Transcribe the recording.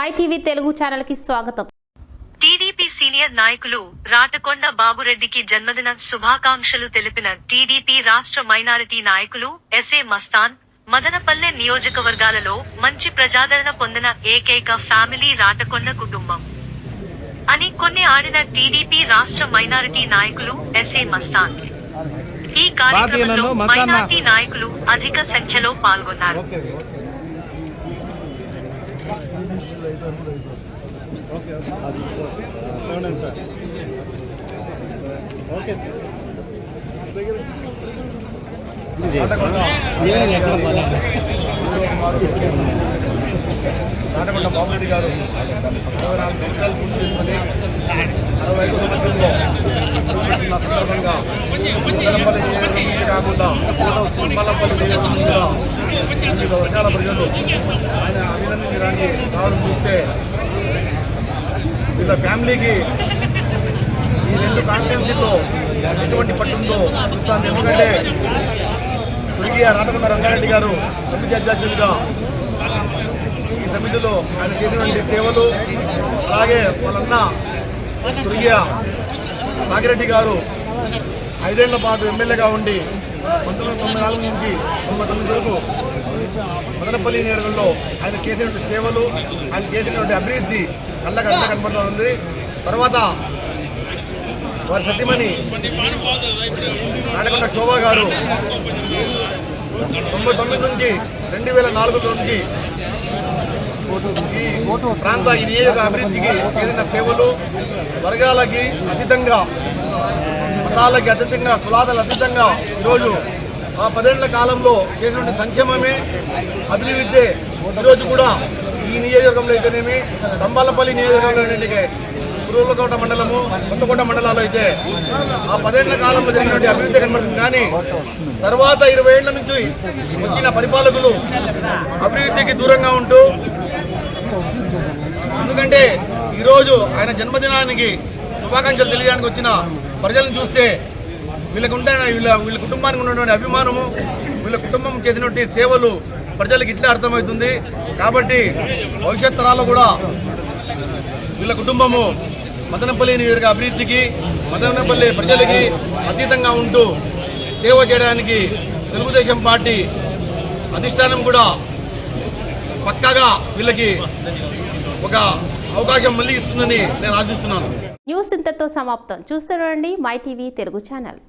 My TV Telugu channel కి స్వాగతం. TDP senior నాయకులు రాటకొండ బాబురెడ్డికి జన్మదిన శుభాకాంక్షలు తెలిపిన టీడీపీ రాష్ట్ర మైనారిటీ నాయకులు ఎస్ఏ మస్తాన్. మదనపల్లె నియోజకవర్గాలలో మంచి ప్రజాదరణ పొందిన ఏకైక ఫ్యామిలీ రాటకొండ కుటుంబం అని కొన్ని ఆడిన టీడీపీ రాష్ట్ర మైనారిటీ నాయకులు ఎస్ఏ మస్తాన్. ఈ కార్యక్రమంలో మైనారిటీ నాయకులు అధిక సంఖ్యలో పాల్గొన్నారు. రాటకొండ బాబురెడ్డి గారు 64 సంవత్సరాలు పూర్తి చేసుకుని 65 సంవత్సరంలో సందర్భంగా మదనపల్లి నియోజకవర్గం కాకుండా తిరుమలపల్లి నియోజకవర్గంగా వివిధ వర్గాల ప్రజలు ఆయన అభినందించడానికి రావడం చూస్తే వీళ్ళ ఫ్యామిలీకి ఈ 2 కాన్స్టిట్యున్సీలో ఎటువంటి పట్టుందో చూస్తాను. ఎందుకంటే స్వర్గీయ రాటకొండ రంగారెడ్డి గారు సమితి అధ్యక్షుడిగా ఈ సమితిలో ఆయన చేసినటువంటి సేవలు, అలాగే వాళ్ళన్న స్వర్గీయ నాగిరెడ్డి గారు 5 ఏళ్ల పాటు ఎమ్మెల్యేగా ఉండి 1994 నుంచి 99 వరకు మదనపల్లి నియోజకవర్గంలో ఆయన చేసినటువంటి సేవలు, ఆయన చేసినటువంటి అభివృద్ధి కళ్ళకు కనపడుతూ ఉంది. తర్వాత వారి సతీమణి రాటకొండ శోభ గారు 99 నుంచి 2004 నుంచి ఈ ప్రాంత ఈ నియోజక అభివృద్ధికి చేసిన సేవలు, వర్గాలకి అతీతంగా, మతాలకి అతీతంగా, కులాలకు అతీతంగా ఈరోజు ఆ 10 ఏళ్ల కాలంలో చేసినటువంటి సంక్షేమమే అభివృద్ధి ఈరోజు కూడా ఈ నియోజకవర్గంలో అయితేనేమి, తంబాలపల్లి నియోజకవర్గంలో పురువులకోట మండలము, కొత్తకోట మండలాలు అయితే ఆ 10 ఏళ్ల కాలంలో జరిగినటువంటి అభివృద్ధి కనబడుతుంది. కానీ తర్వాత 20 ఏళ్ల నుంచి వచ్చిన పరిపాలకులు అభివృద్ధికి దూరంగా ఉంటూ, ఎందుకంటే ఈరోజు ఆయన జన్మదినానికి శుభాకాంక్షలు తెలియడానికి వచ్చిన ప్రజలను చూస్తే వీళ్ళ కుటుంబానికి ఉన్నటువంటి అభిమానము, వీళ్ళ కుటుంబం చేసినటువంటి సేవలు ప్రజలకు ఇట్లా అర్థమవుతుంది. కాబట్టి భవిష్యత్ తరాల్లో కూడా వీళ్ళ కుటుంబము మదనపల్లి నియోజకవర్గ అభివృద్ధికి, మదనపల్లి ప్రజలకి అతీతంగా ఉంటూ సేవ చేయడానికి తెలుగుదేశం పార్టీ అధిష్టానం కూడా పక్కాగా వీళ్ళకి ఒక అవకాశం మళ్ళీ ఇస్తుందని నేను ఆశిస్తున్నాను. న్యూస్ ఇంతతో సమాప్తం. చూస్తూ ఉండండి మై టీవీ తెలుగు ఛానల్.